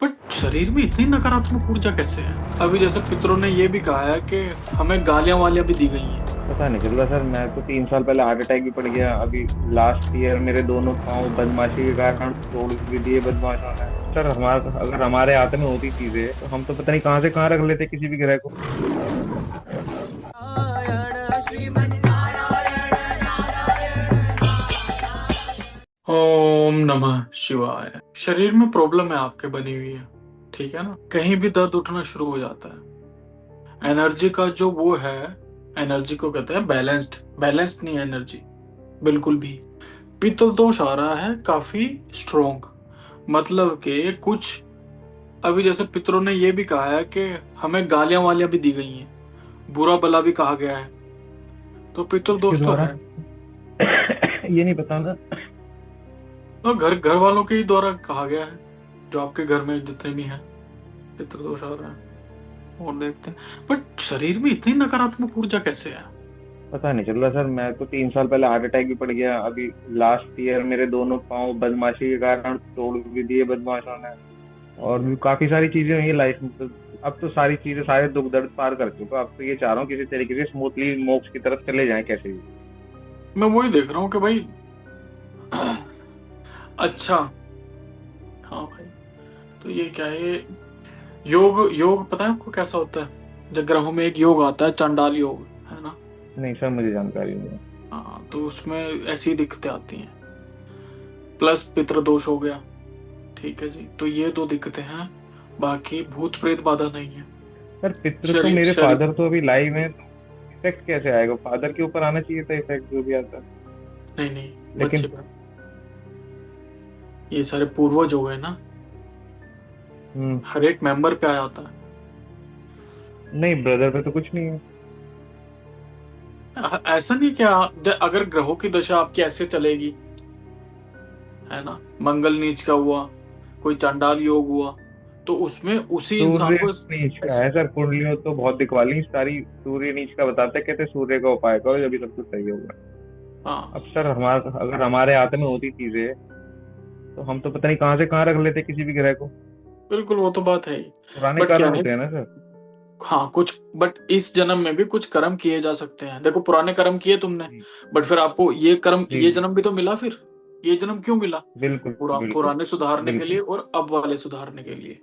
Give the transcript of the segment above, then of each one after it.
But शरीर में इतनी नकारात्मक ऊर्जा कैसे है? अभी जैसे पितरों ने ये भी कहा है कि हमें गालियां वालियां भी दी गई हैं। पता नहीं चल रहा सर। मैं तो 3 साल पहले हार्ट अटैक भी पड़ गया। अभी लास्ट ईयर मेरे दोनों पाँव बदमाशी के कारण तोड़ भी दिए बदमाशों ने। सर हमारा अगर हमारे हाथ में होती चीजें तो हम तो पता नहीं कहाँ से कहाँ रख लेते किसी भी ग्रह को। ओम नमः शिवाय। शरीर में प्रॉब्लम है आपके बनी हुई है, ठीक है ना? कहीं भी दर्द उठना शुरू हो जाता है। एनर्जी का जो वो है, एनर्जी को कहते हैं बैलेंस्ड। बैलेंस्ड नहीं है एनर्जी बिल्कुल भी। पित्त दोष आ रहा है काफी स्ट्रोंग, मतलब कि कुछ। अभी जैसे पितरों ने ये भी कहा है कि हमें गालियां वालियां भी दी गई हैं, बुरा भला भी कहा गया है, तो पितृ किसके दोष तो द्वारा? है। ये नहीं पता ना। तो घर घर वालों के ही द्वारा कहा गया है, जो आपके घर में जितने भी हैं पितृ दोष आ रहा है। और देखते हैं, बट शरीर में इतनी नकारात्मक ऊर्जा कैसे है? पता नहीं चल रहा सर। मैं तो 3 साल पहले हार्ट अटैक भी पड़ गया। अभी लास्ट ईयर मेरे दोनों पाँव बदमाशी के कारण तोड़ भी दिए बदमाशों ने। और भी काफी सारी चीजें हुई है लाइफ में। तो अब तो सारी चीजें सारे दुख दर्द पार कर चुका। अब तो ये चाह रहा हूँ किसी तरीके से स्मूथली मोक्ष की तरफ चले जाएं कैसे भी। मैं वही देख रहा हूँ कि भाई अच्छा, हाँ भाई। तो ये क्या है ये? योग योग पता है आपको कैसा होता है? जब ग्रहों में एक योग आता है, चांडाल योग, है ना? नहीं सर, मुझे जानकारी नहीं है। हाँ, तो उसमें ऐसी दिक्कतें आती हैं। प्लस पितृदोष हो गया, ठीक है जी। तो ये दो दिक्कतें हैं, बाकी भूत प्रेत बाधा नहीं है। सर पितृ तो शरीर मेरे शरीर फादर तो अभी लाइव हैं। इफेक्ट कैसे आएगा? फादर के ऊपर आना चाहिए था इफेक्ट जो भी आता है। नहीं नहीं, लेकिन बच्चे पर। ये सारे पूर्वज हो गए ना, हम्म। हर एक मेंबर पे आ जाता है। नहीं, ब्रदर पे तो कुछ नहीं है। ऐसा नहीं क्या, अगर ग्रहों की दशा आपकी ऐसे चलेगी, है ना, मंगल नीच का हुआ, कोई चांडाल योग हुआ, तो उसमें उसी इंसान सूर्य को नीच का है सर। कुंडलियों तो बहुत दिखवाली सारी सूर्य नीच का बताते, कहते सूर्य का उपाय करो जब सब कुछ सही होगा। अब हाँ सर हमारा अगर हमारे हाथ में होती चीजें तो हम तो पता नहीं कहाँ से कहाँ रख लेते किसी भी ग्रह को। बिल्कुल, वो तो बात है ही। पुराने बट क्या कर्म है, होते हैं ना सर। हाँ कुछ, बट इस जन्म में भी कुछ कर्म किए जा सकते हैं। देखो, पुराने कर्म किए तुमने, जी बट फिर आपको ये कर्म, जी ये जी। जन्म भी तो मिला फिर। ये जन्म क्यों मिला? बिल्कुल बिल्कुल। पुराने सुधारने के लिए बिल्कुल और अब वाले सुधारने के लिए,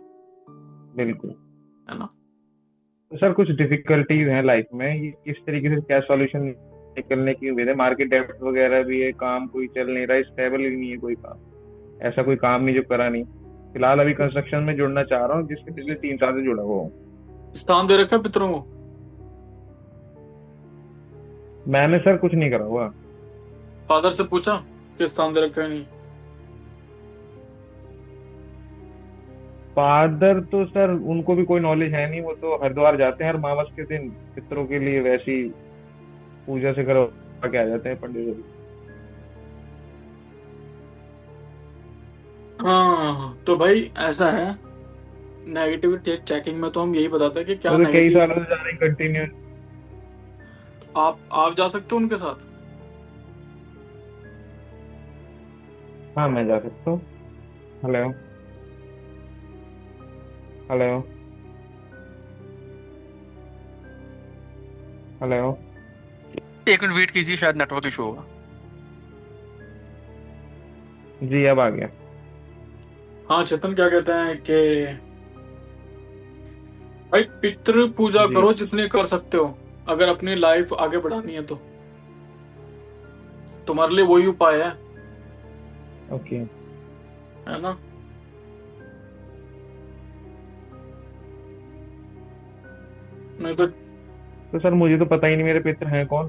बिल्कुल। है ना? तो सर कुछ डिफिकल्टीज हैं लाइफ में, ये किस तरीके से क्या सॉल्यूशन निकलने की उम्मीद है? मार्केट डेब्ट वगैरह भी है, काम कोई चल नहीं रहा, स्टेबल ही नहीं है कोई काम। ऐसा कोई काम नहीं जो करा नहीं। फिलहाल अभी कंस्ट्रक्शन में जुड़ना चाह रहा हूँ जिसके पिछले 3 साल से जुड़ा हुआ हूँ। स्थान दे रखा है पितरों को? मैंने सर कुछ नहीं करा हुआ। फादर से पूछा कि स्थान दे रखा है नहीं? फादर तो सर उनको भी कोई नॉलेज है नहीं। वो तो हरिद्वार जाते हैं हर मावस के दिन पितरों के लिए वैसी पूजा से करवा के आ जाते हैं पंडित जी। हाँ तो भाई ऐसा है, नेगेटिव चेकिंग में तो हम यही बताते हैं कि क्या वो तो कई नेगेटिव। सालों से जा रहे हैं कंटिन्यू। आप जा सकते हो उनके साथ। हाँ मैं जा सकता हूँ। हेलो। हेलो। हेलो। एक मिनट वेट कीजिए, शायद नेटवर्क इशू होगा। जी अब आ गया। हाँ, चेतन क्या कहते हैं कि भाई पितृ पूजा जी। करो जितने कर सकते हो, अगर अपनी लाइफ आगे बढ़ानी है तो तुम्हारे लिए वही उपाय ओके। है ना? नहीं तो तो सर मुझे तो पता ही नहीं मेरे पितर हैं कौन।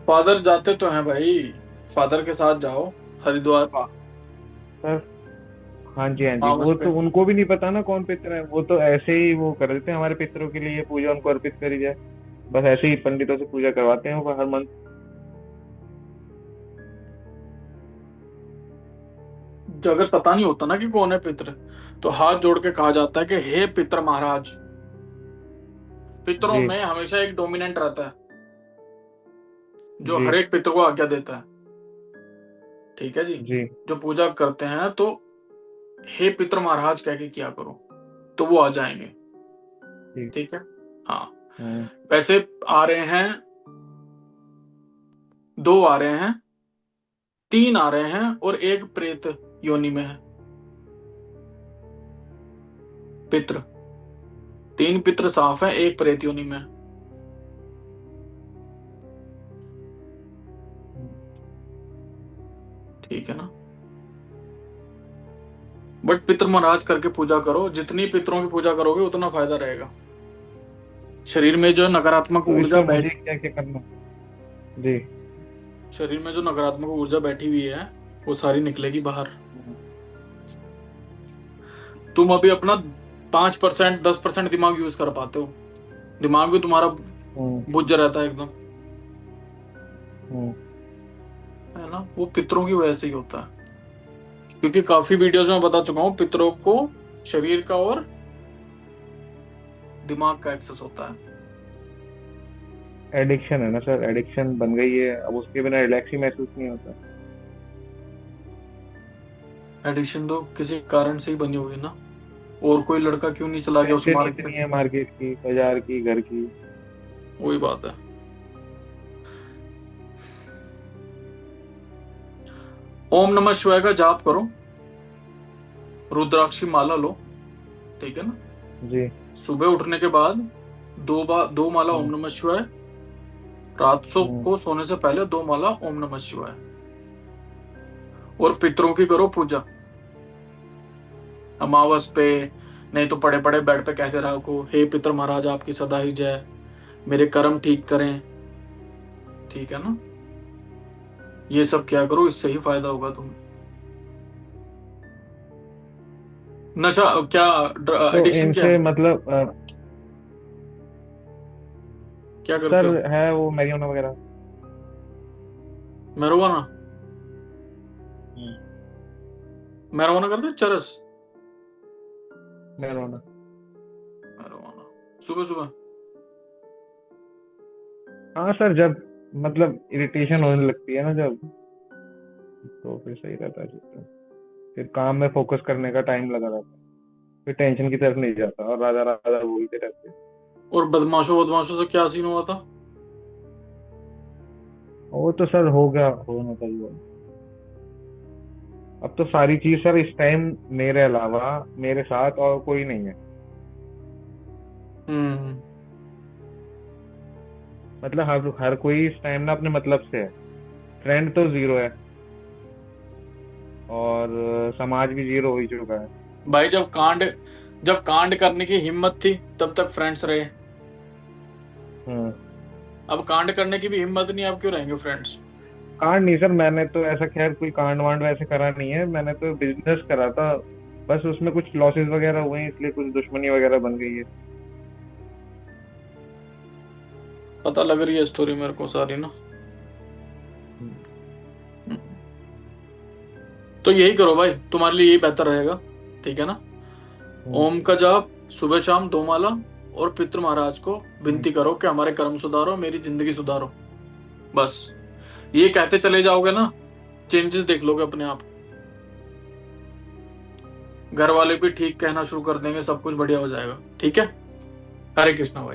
फादर जाते तो हैं भाई, फादर के साथ जाओ हरिद्वार, सर हाँ जी हाँ जी, पावस वो पे। तो उनको भी नहीं पता ना कौन पितर है। वो तो ऐसे ही वो कर देते हैं हमारे पितरों के लिए ये पूजा उनको अर्पित करी जाए। बस ऐसे ही पंडितों से पूजा करवाते हैं वो हर मंथ। जो अगर पता नहीं होता ना कि कौन है पितृ, तो हाथ जोड़ के कहा जाता है कि हे पितृ महाराज। पितरों जी में हमेशा एक डोमिनेंट रहता है, जो जी हर एक पितृ को आज्ञा देता है, ठीक है जी। जी। जो पूजा करते हैं तो हे पितर महाराज कह के किया करो, तो वो आ जाएंगे। ठीक। ठीक है। हाँ, हम्म। वैसे आ रहे हैं, 2 आ रहे हैं, 3 आ रहे हैं, और 1 प्रेत योनि में है। पितृ, 3 पितृ साफ है, 1 प्रेत योनि में है। ठीक है ना। बट पितृ महाराज करके पूजा करो, जितनी पितरों की पूजा करोगे उतना फायदा रहेगा। शरीर में जो नकारात्मक तो ऊर्जा इसमें मुझे क्या क्या करना जी। शरीर में जो नकारात्मक ऊर्जा बैठी हुई है वो सारी निकलेगी बाहर। तुम अभी अपना 5% 10% दिमाग यूज कर पाते हो, दिमाग भी तुम्हारा बुझ रहता है एकदम, है ना। वो पितरों की वजह से ही होता है, क्योंकि काफी वीडियोस में बता चुका हूं, पितरों को शरीर का और दिमाग का एक्सेस होता है। एडिक्शन है ना सर, एडिक्शन बन गई है, अब उसके बिना रिलैक्स ही महसूस नहीं होता। एडिक्शन तो किसी कारण से ही बनी हुई ना, और कोई लड़का क्यों नहीं चला गया उस टेंशन ही मार्ग इतनी पे। है, मार्केट की, बाजार की, घर की। वही बात है। ओम नमः शिवाय का जाप करो, रुद्राक्षी माला लो, ठीक है ना। जी। सुबह उठने के बाद 2 माला ओम हम्म। नमः शिवाय, रात हम्म। को सोने से पहले 2 माला ओम नमः शिवाय, और पितरों की करो पूजा अमावस पे, नहीं तो पड़े पड़े बेड पे कहते रहो, हे पितर महाराज आपकी सदा ही जय, मेरे कर्म ठीक करें। ठीक है ना। ये सब क्या करो, इससे ही फायदा होगा तुम्हें। नशा क्या, तो एडिक्शन क्या इनसे है, मतलब क्या करते सर हो। है वो मैरिजुआना वगैरह। मैरोवाना, हम्म। मैरोवाना करते हो, चरस। मैरिजुआना। मैरोवाना सुबह सुबह। हाँ सर, जब मतलब इरिटेशन होने लगती है ना जब, तो फिर सही रहता है सिस्टम। फिर काम में फोकस करने का टाइम लगा रहता है, फिर टेंशन की तरफ नहीं जाता और राजा राजा बोलते रहते हैं। और बदमाशों से क्या सीन हुआ था। वो तो सर हो गया, होना चाहिए। अब तो सारी चीज सर इस टाइम मेरे अलावा मेरे साथ और कोई नहीं है। हम्म। मतलब हर कोई इस टाइम ना अपने मतलब से है। फ्रेंड तो जीरो है, और समाज भी जीरो हो ही चुका है। भाई जब कांड करने की हिम्मत थी तब तक फ्रेंड्स रहे, हम्म। अब कांड करने की भी हिम्मत नहीं, अब क्यों रहेंगे फ्रेंड्स। कांड नहीं सर, मैंने तो ऐसा खैर कोई कांड वांड वैसे करा नहीं है, मैंने तो बिजनेस करा था। बस उसमें कुछ लॉसेस वगैरह हुए हैं, इसलिए कुछ दुश्मनी वगैरह बन गई है। पता लग रही है स्टोरी मेरे को सारी ना। हम्म। तो यही करो भाई, तुम्हारे लिए यही बेहतर रहेगा। ठीक है ना। हम्म। ओम का जाप सुबह शाम 2 माला, और पितृ महाराज को हम्म। विनती करो कि हमारे कर्म सुधारो, मेरी जिंदगी सुधारो। बस ये कहते चले जाओगे ना, चेंजेस देख लोगे अपने आप। घर वाले भी ठीक कहना शुरू कर देंगे, सब कुछ बढ़िया हो जाएगा। ठीक है। हरे कृष्णा भाई।